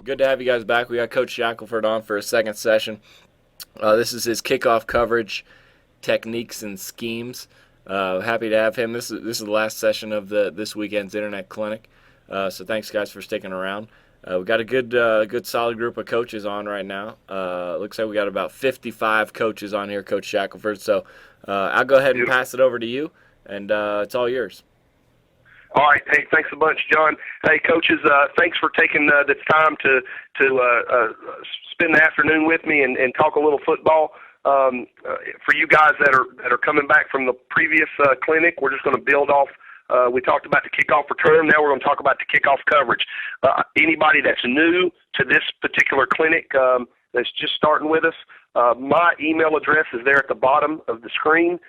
Good to have you guys back. We got Coach Shackelford on for a second session. This is his kickoff coverage techniques and schemes. Happy to have him. This is the last session of this weekend's internet clinic. So thanks guys for sticking around. We got a good solid group of coaches on right now. Looks like we got about 55 coaches on here, Coach Shackelford. So I'll go ahead and Beautiful. pass it over to you, and it's all yours. All right. Hey, thanks a bunch, John. Hey, coaches, thanks for taking the time to spend the afternoon with me and talk a little football. For you guys that are coming back from the previous clinic, we're just going to build off. We talked about the kickoff return. Now we're going to talk about the kickoff coverage. Anybody that's new to this particular clinic that's just starting with us, my email address is there at the bottom of the screen.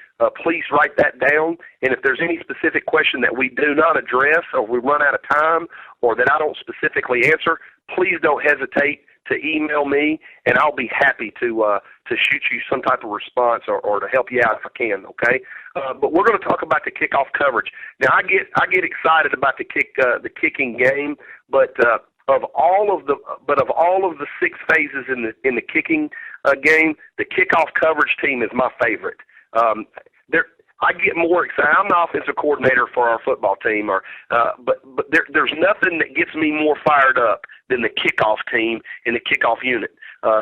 Please write that down. And if there's any specific question that we do not address or we run out of time or that I don't specifically answer, please don't hesitate to email me, and I'll be happy to shoot you some type of response or to help you out if I can. Okay, but we're going to talk about the kickoff coverage. Now, I get excited about the kicking game, but of all of the six phases in the kicking game, the kickoff coverage team is my favorite. There. I get more excited. I'm the offensive coordinator for our football team, but there's nothing that gets me more fired up than the kickoff team and the kickoff unit.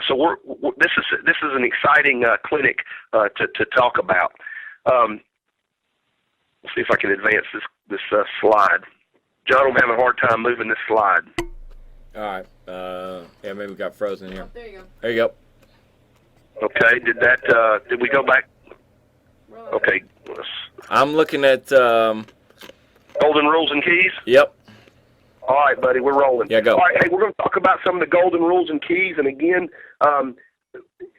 So this is an exciting clinic to talk about. Let's see if I can advance this slide. John, I'm having a hard time moving this slide. All right. Yeah, maybe we got frozen here. Oh, there you go. There you go. Okay. Did we go back? Okay. I'm looking at. Golden rules and keys? Yep. All right, buddy, we're rolling. Yeah, go. All right, hey, we're going to talk about some of the golden rules and keys, and again,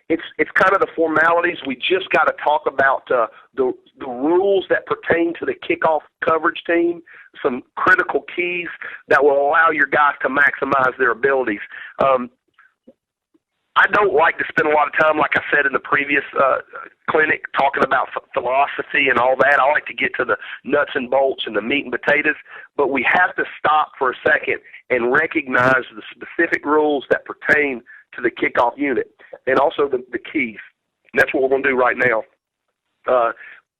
it's kind of the formalities. We just got to talk about the rules that pertain to the kickoff coverage team, some critical keys that will allow your guys to maximize their abilities. I don't like to spend a lot of time, like I said in the previous clinic, talking about philosophy and all that. I like to get to the nuts and bolts and the meat and potatoes, but we have to stop for a second and recognize the specific rules that pertain to the kickoff unit and also the keys. And that's what we're going to do right now.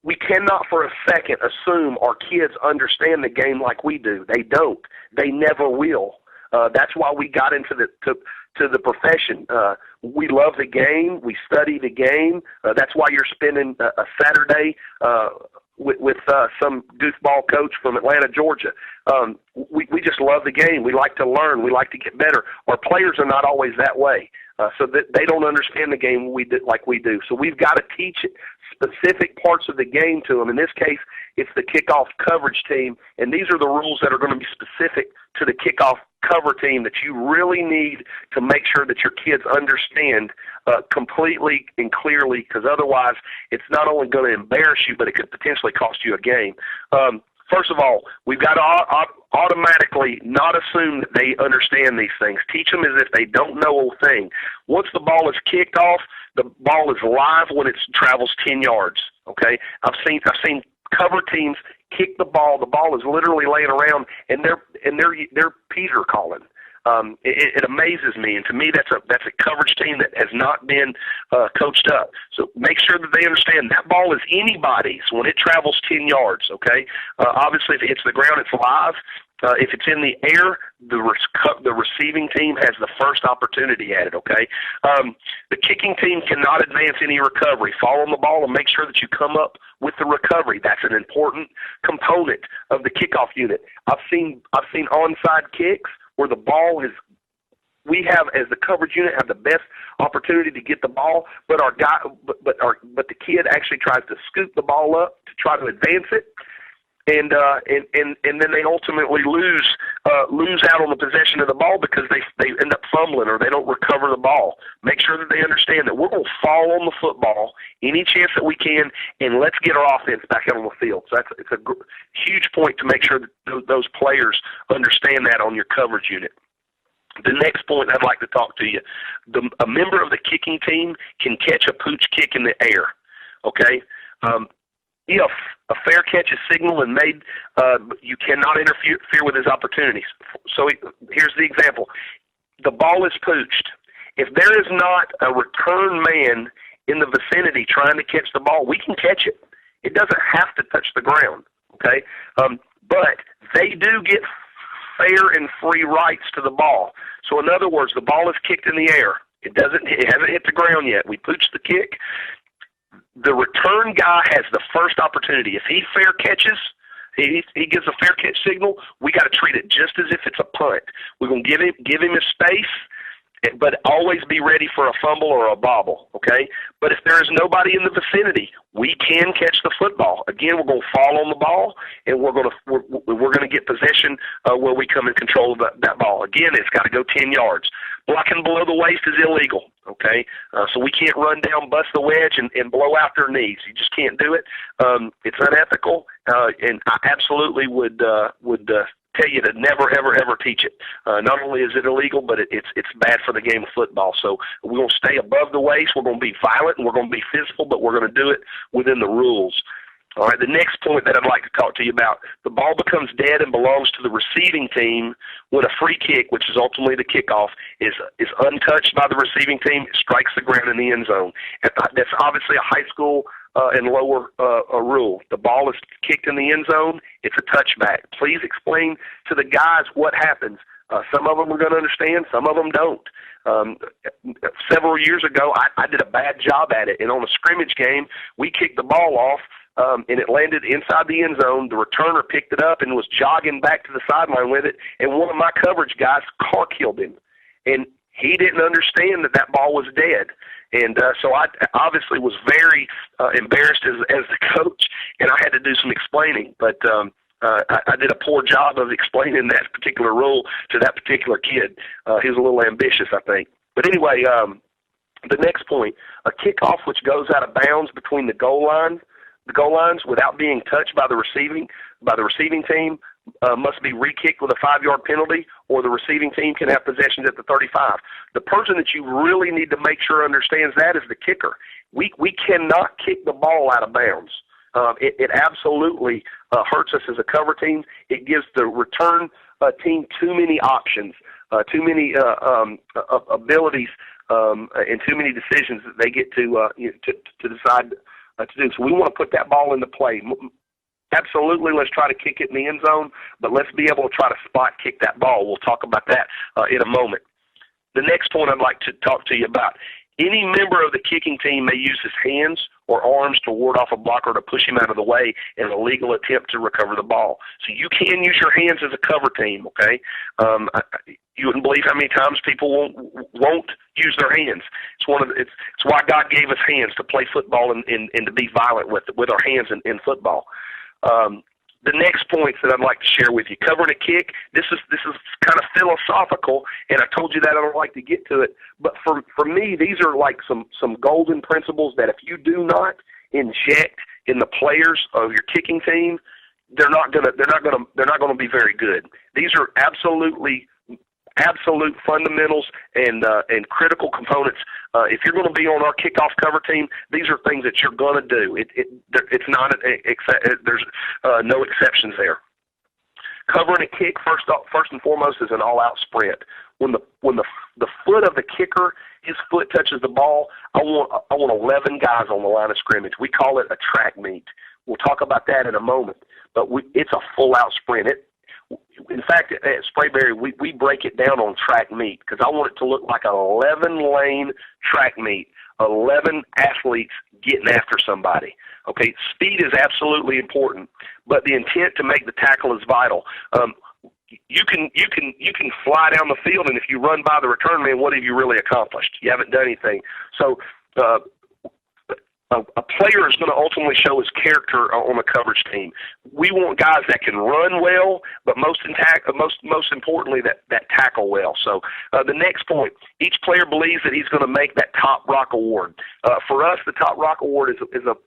We cannot for a second assume our kids understand the game like we do. They don't. They never will. That's why we got into the profession. We love the game. We study the game. That's why you're spending a Saturday with some goofball coach from Atlanta, Georgia. We just love the game. We like to learn. We like to get better. Our players are not always that way, so that they don't understand the game like we do. So we've got to teach specific parts of the game to them. In this case, it's the kickoff coverage team, and these are the rules that are going to be specific to the kickoff cover team that you really need to make sure that your kids understand completely and clearly, because otherwise it's not only going to embarrass you, but it could potentially cost you a game. First of all, we've got to automatically not assume that they understand these things. Teach them as if they don't know a thing. Once the ball is kicked off, the ball is live when it travels 10 yards. Okay, I've seen cover teams kick the ball. The ball is literally laying around, and they're Peter calling. It amazes me, and to me, that's a coverage team that has not been coached up. So make sure that they understand that ball is anybody's when it travels 10 yards. Okay, obviously, if it hits the ground, it's live. If it's in the air, the receiving team has the first opportunity at it, okay? The kicking team cannot advance any recovery. Fall on the ball and make sure that you come up with the recovery. That's an important component of the kickoff unit. I've seen onside kicks where the ball is we have, as the coverage unit, have the best opportunity to get the ball, but the kid actually tries to scoop the ball up to try to advance it. And then they ultimately lose out on the possession of the ball because they end up fumbling or they don't recover the ball. Make sure that they understand that we're going to fall on the football any chance that we can, and let's get our offense back out on the field. So it's a huge point to make sure that those players understand that on your coverage unit. The next point I'd like to talk to you, a member of the kicking team can catch a pooch kick in the air, okay? If a fair catch is signaled and made, you cannot interfere with his opportunities. So here's the example. the ball is pooched. If there is not a return man in the vicinity trying to catch the ball, we can catch it. It doesn't have to touch the ground, okay? But they do get fair and free rights to the ball. So in other words, the ball is kicked in the air. It hasn't hit the ground yet. We pooch the kick. The return guy has the first opportunity. If he fair catches, he gives a fair catch signal, we got to treat it just as if it's a punt. We're going to give him his space, but always be ready for a fumble or a bobble, okay? But if there is nobody in the vicinity, we can catch the football. Again, we're going to fall on the ball, and we're going to get possession where we come in control of that ball. Again, it's got to go 10 yards. Blocking below the waist is illegal, okay? So we can't run down, bust the wedge, and blow out their knees. You just can't do it. It's unethical, and I absolutely would tell you to never, ever, ever teach it. Not only is it illegal, but it's bad for the game of football. So we're going to stay above the waist. We're going to be violent, and we're going to be physical, but we're going to do it within the rules. All right, the next point that I'd like to talk to you about, the ball becomes dead and belongs to the receiving team when a free kick, which is ultimately the kickoff, is untouched by the receiving team, it strikes the ground in the end zone. That's obviously a high school and lower rule. The ball is kicked in the end zone, it's a touchback. Please explain to the guys what happens. Some of them are going to understand, some of them don't. Several years ago, I did a bad job at it, and on a scrimmage game, we kicked the ball off, and it landed inside the end zone. The returner picked it up and was jogging back to the sideline with it, and one of my coverage guys car-killed him. And he didn't understand that ball was dead. And so I obviously was very embarrassed as the coach, and I had to do some explaining. But I did a poor job of explaining that particular rule to that particular kid. He was a little ambitious, I think. But anyway, the next point, a kickoff which goes out of bounds between the goal lines without being touched by the receiving team must be re-kicked with a 5-yard penalty, or the receiving team can have possessions at the 35. The person that you really need to make sure understands that is the kicker. We cannot kick the ball out of bounds. It absolutely hurts us as a cover team. It gives the return team too many options, too many abilities, and too many decisions that they get to decide to do. So we want to put that ball into play. Absolutely, let's try to kick it in the end zone, but let's be able to try to spot kick that ball. We'll talk about that in a moment. The next point I'd like to talk to you about, any member of the kicking team may use his hands or arms to ward off a blocker to push him out of the way in an illegal attempt to recover the ball. So you can use your hands as a cover team, okay? You wouldn't believe how many times people won't use their hands. It's why God gave us hands, to play football and to be violent with our hands in football. The next points that I'd like to share with you, covering a kick, this is kind of philosophical, and I told you that I don't like to get to it, but for me, these are like some golden principles that if you do not inject in the players of your kicking team, they're not gonna be very good. These are absolute fundamentals and critical components. If you're going to be on our kickoff cover team, these are things that you're going to do. It's not there's no exceptions there. Covering a kick first and foremost is an all-out sprint. When the foot of the kicker, his foot touches the ball, I want 11 guys on the line of scrimmage. We call it a track meet. We'll talk about that in a moment. But it's a full-out sprint. In fact, at Sprayberry, we break it down on track meet because I want it to look like an 11-lane track meet, 11 athletes getting after somebody. Okay, speed is absolutely important, but the intent to make the tackle is vital. You can fly down the field, and if you run by the return man, what have you really accomplished? You haven't done anything. So a player is going to ultimately show his character on a coverage team. We want guys that can run well, but most importantly, that tackle well. So the next point, each player believes that he's going to make that Top Rock Award. For us, the Top Rock Award is a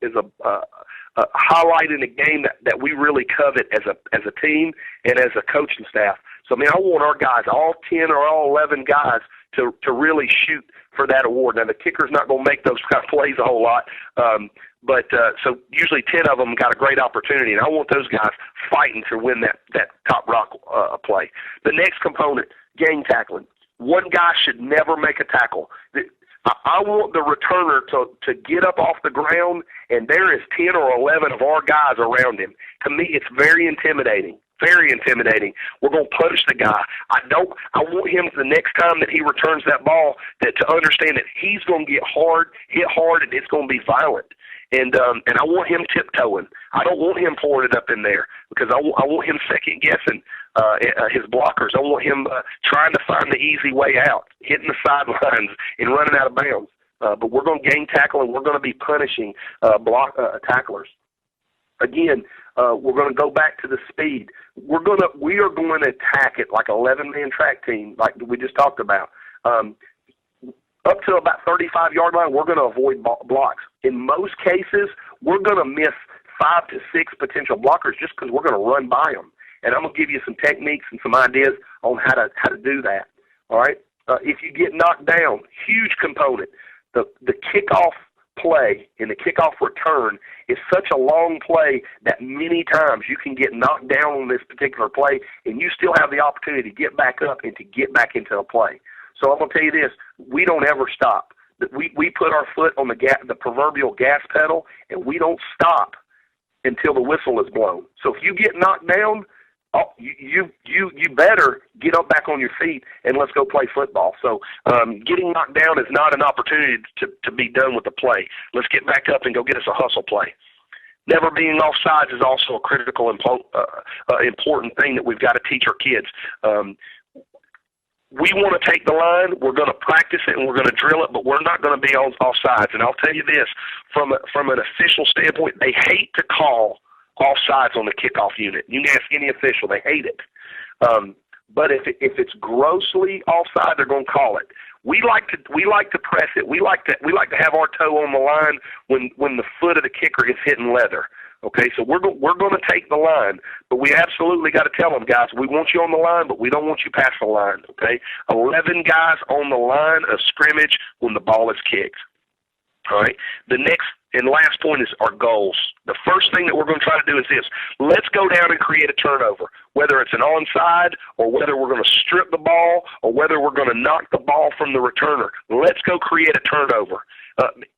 highlight in a game that we really covet as a team and as a coaching staff. So, I want our guys, all 10 or all 11 guys, to really shoot for that award. Now, the kicker's not going to make those kind of plays a whole lot, but so usually 10 of them got a great opportunity, and I want those guys fighting to win that Top Rock play. The next component, gang tackling. One guy should never make a tackle. I want the returner to get up off the ground, and there is 10 or 11 of our guys around him. To me, it's very intimidating. Very intimidating. We're going to punish the guy. I want him the next time that he returns that ball to understand that he's going to get hit hard, and it's going to be violent. And I want him tiptoeing. I don't want him pouring it up in there because I want him second guessing his blockers. I want him trying to find the easy way out, hitting the sidelines and running out of bounds. But we're going to gang tackle, and we're going to be punishing tacklers. Again, we're going to go back to the speed. We are going to attack it like an 11-man track team, like we just talked about. Up to about 35-yard line, we're going to avoid blocks. In most cases, we're going to miss 5 to 6 potential blockers just because we're going to run by them. And I'm going to give you some techniques and some ideas on how to do that. All right. If you get knocked down, huge component. The kickoff play and the kickoff return is such a long play that many times you can get knocked down on this particular play, and you still have the opportunity to get back up and to get back into a play. So I'm going to tell you this: we don't ever stop. We put our foot on the proverbial gas pedal, and we don't stop until the whistle is blown. So if you get knocked down, you better get up back on your feet and let's go play football. So getting knocked down is not an opportunity to be done with the play. Let's get back up and go get us a hustle play. Never being offsides is also a critical, important thing that we've got to teach our kids. We want to take the line, we're going to practice it, and we're going to drill it, but we're not going to be offsides. And I'll tell you this, from an official standpoint, they hate to call offsides on the kickoff unit. You can ask any official, they hate it. But if it's grossly offside, they're going to call it. We like to press it. We like to have our toe on the line when the foot of the kicker is hitting leather. Okay, so we're going to take the line, but we absolutely got to tell them, guys, we want you on the line, but we don't want you past the line. Okay, 11 guys on the line of scrimmage when the ball is kicked. All right, the next and last point is our goals. The first thing that we're going to try to do is this: let's go down and create a turnover, whether it's an onside or whether we're going to strip the ball or whether we're going to knock the ball from the returner. Let's go create a turnover.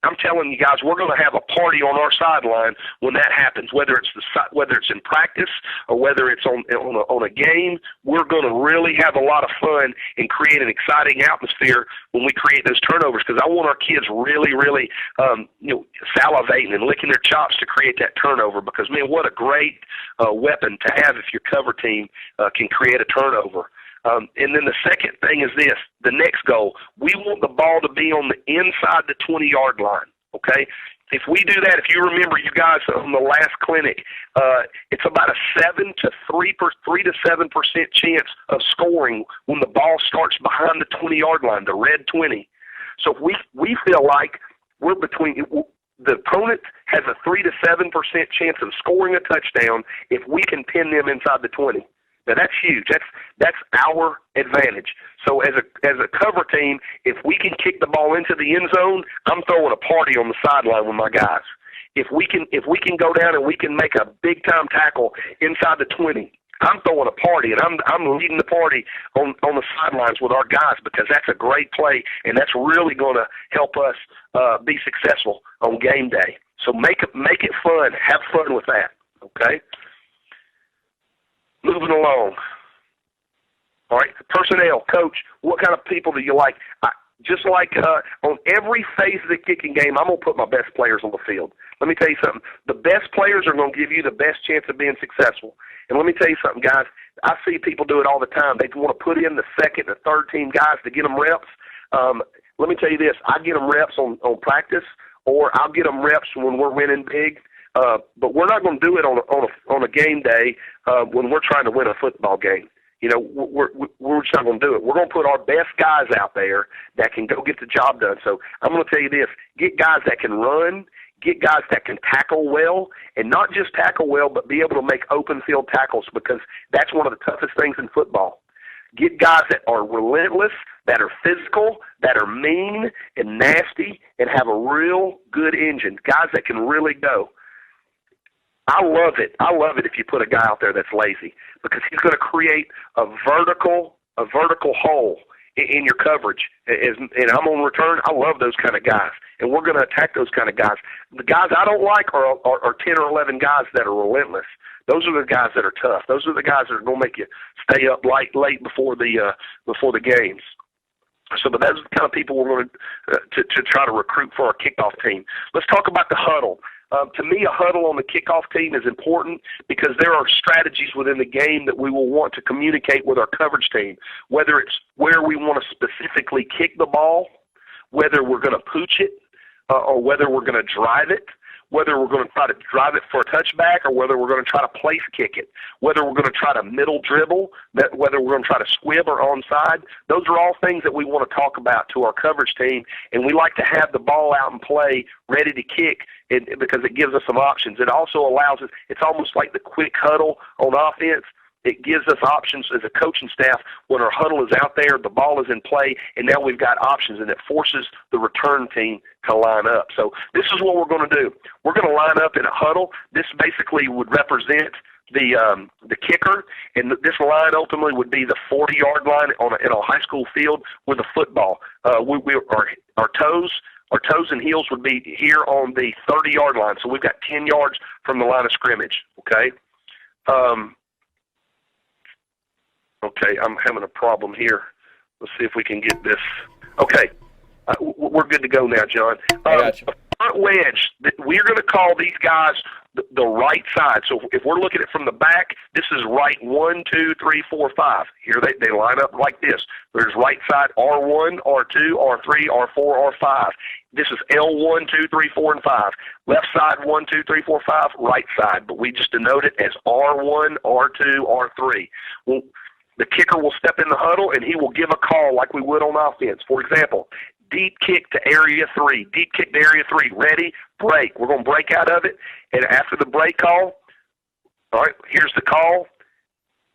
I'm telling you guys, we're going to have a party on our sideline when that happens. Whether it's in practice or whether it's on a game, we're going to really have a lot of fun and create an exciting atmosphere when we create those turnovers. Because I want our kids really, really, salivating and licking their chops to create that turnover. Because man, what a great weapon to have if your cover team can create a turnover. And then the second thing is this, the next goal. We want the ball to be on the inside the 20-yard line, okay? If we do that, if you remember, you guys, on the last clinic, it's about a 3 to 7% chance of scoring when the ball starts behind the 20-yard line, the red 20. So if we feel like we're between the opponent has a 3 to 7% chance of scoring a touchdown if we can pin them inside the 20. Now that's huge. That's our advantage. So as a cover team, if we can kick the ball into the end zone, I'm throwing a party on the sideline with my guys. If we can go down and we can make a big time tackle inside the 20, I'm throwing a party, and I'm leading the party on the sidelines with our guys because that's a great play, and that's really going to help us be successful on game day. So make it fun. Have fun with that. Okay. Moving along. All right, personnel, coach, what kind of people do you like? Just like on every phase of the kicking game, I'm going to put my best players on the field. Let me tell you something. The best players are going to give you the best chance of being successful. And let me tell you something, guys. I see people do it all the time. They want to put in the second and third team guys to get them reps. Let me tell you this. I get them reps on practice, or I'll get them reps when we're winning big. But we're not going to do it on a game day when we're trying to win a football game. You know, we're just not going to do it. We're going to put our best guys out there that can go get the job done. So I'm going to tell you this: get guys that can run, get guys that can tackle well, and not just tackle well, but be able to make open field tackles, because that's one of the toughest things in football. Get guys that are relentless, that are physical, that are mean and nasty, and have a real good engine. Guys that can really go. I love it. I love it if you put a guy out there that's lazy, because he's going to create a vertical hole in your coverage. And I'm on return. I love those kind of guys, and we're going to attack those kind of guys. The guys I don't like are 10 or 11 guys that are relentless. Those are the guys that are tough. Those are the guys that are going to make you stay up late before the games. So, but that's the kind of people we're going to try to recruit for our kickoff team. Let's talk about the huddle. To me, a huddle on the kickoff team is important because there are strategies within the game that we will want to communicate with our coverage team, whether it's where we want to specifically kick the ball, whether we're going to pooch it, or whether we're going to drive it, whether we're going to try to drive it for a touchback or whether we're going to try to place kick it, whether we're going to try to middle dribble, whether we're going to try to squib or onside. Those are all things that we want to talk about to our coverage team, and we like to have the ball out and play ready to kick because it gives us some options. It also allows us, it's almost like the quick huddle on offense. It gives us options as a coaching staff when our huddle is out there, the ball is in play, and now we've got options, and it forces the return team to line up. So this is what we're going to do. We're going to line up in a huddle. This basically would represent the kicker, and this line ultimately would be the 40-yard line in a high school field with a football. Our toes and heels would be here on the 30-yard line, so we've got 10 yards from the line of scrimmage, okay? Okay, I'm having a problem here. Let's see if we can get this. Okay, we're good to go now, John. I got you. Front wedge, we're going to call these guys the right side. So if we're looking at it from the back, this is right 1, 2, 3, 4, 5. Here they line up like this. There's right side R1, R2, R3, R4, R5. This is L1, 2, 3, 4, and 5. Left side 1, 2, 3, 4, 5. Right side, but we just denote it as R1, R2, R3. Well, the kicker will step in the huddle, and he will give a call like we would on offense. For example, deep kick to area 3. Deep kick to area 3. Ready? Break. We're going to break out of it, and after the break call, all right, here's the call,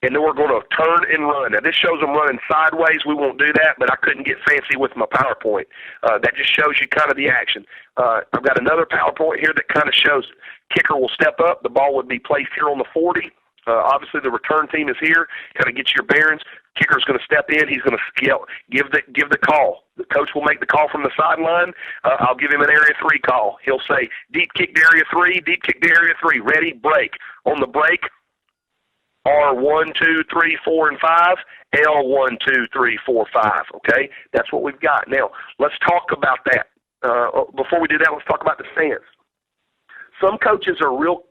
and then we're going to turn and run. Now, this shows them running sideways. We won't do that, but I couldn't get fancy with my PowerPoint. That just shows you kind of the action. I've got another PowerPoint here that kind of shows kicker will step up. The ball would be placed here on the 40. Obviously, the return team is here. Kind of get your bearings. Kicker's going to step in. He's going to give the call. The coach will make the call from the sideline. I'll give him an area 3 call. He'll say, deep kick to area 3, deep kick to area 3. Ready, break. On the break, R1, 2, 3, 4, and 5. L1, 2, 3, 4, 5. Okay? That's what we've got. Now, let's talk about that. Before we do that, let's talk about the stance. Some coaches are real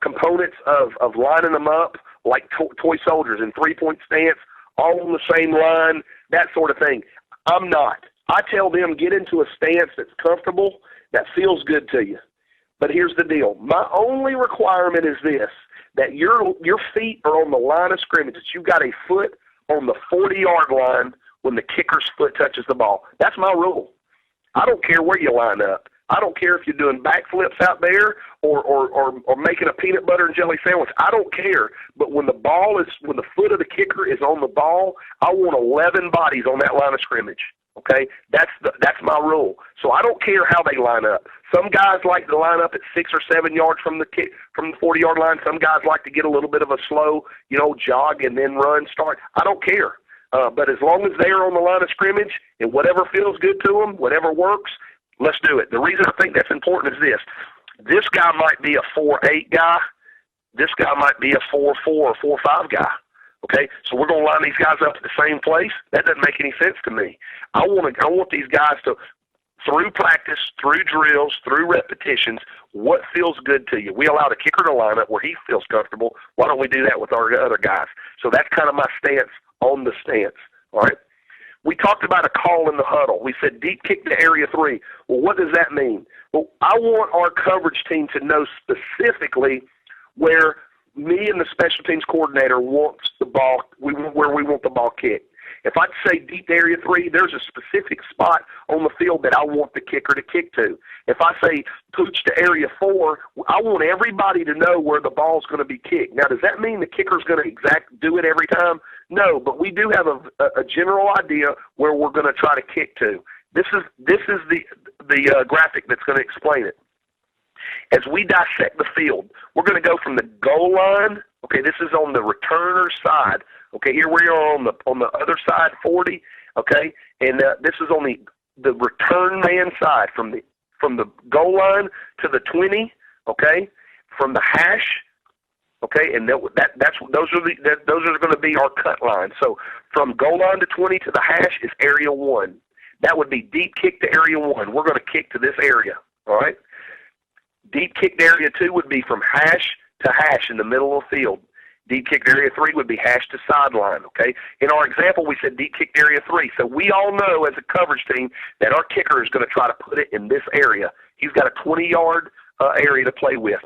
components of lining them up like toy soldiers in three-point stance, all on the same line, that sort of thing. I'm not. I tell them get into a stance that's comfortable, that feels good to you. But here's the deal. My only requirement is this, that your feet are on the line of scrimmage, that you've got a foot on the 40-yard line when the kicker's foot touches the ball. That's my rule. I don't care where you line up. I don't care if you're doing backflips out there or making a peanut butter and jelly sandwich. I don't care. But when the foot of the kicker is on the ball, I want 11 bodies on that line of scrimmage. Okay, that's my rule. So I don't care how they line up. Some guys like to line up at 6 or 7 yards from the 40-yard line. Some guys like to get a little bit of a slow, jog and then run start. I don't care. But as long as they're on the line of scrimmage and whatever feels good to them, whatever works, let's do it. The reason I think that's important is this. This guy might be a 4-8 guy. This guy might be a 4-4 or 4-5 guy. Okay? So we're going to line these guys up at the same place? That doesn't make any sense to me. I want these guys to, through practice, through drills, through repetitions, what feels good to you. We allow the kicker to line up where he feels comfortable. Why don't we do that with our other guys? So that's kind of my stance on the stance. All right? We talked about a call in the huddle. We said deep kick to area 3. Well, what does that mean? Well, I want our coverage team to know specifically where me and the special teams coordinator wants the ball, where we want the ball kicked. If I say deep to area 3, there's a specific spot on the field that I want the kicker to kick to. If I say pooch to area 4, I want everybody to know where the ball's going to be kicked. Now, does that mean the kicker's going to do it every time? No, but we do have a general idea where we're going to try to kick to. This is the graphic that's going to explain it. As we dissect the field, we're going to go from the goal line, Okay, this is on the returner side. Okay, here we are on the other side, 40. Okay, and this is on the return man side from the goal line to the 20. Okay, from the hash. Okay, and those are going to be our cut lines. So from goal line to 20 to the hash is area 1. That would be deep kick to area 1. We're going to kick to this area. All right. Deep kick to area 2 would be from hash to hash in the middle of the field. Deep kick to area 3 would be hash to sideline. Okay. In our example, we said deep kick to area 3. So we all know as a coverage team that our kicker is going to try to put it in this area. He's got a 20-yard area to play with.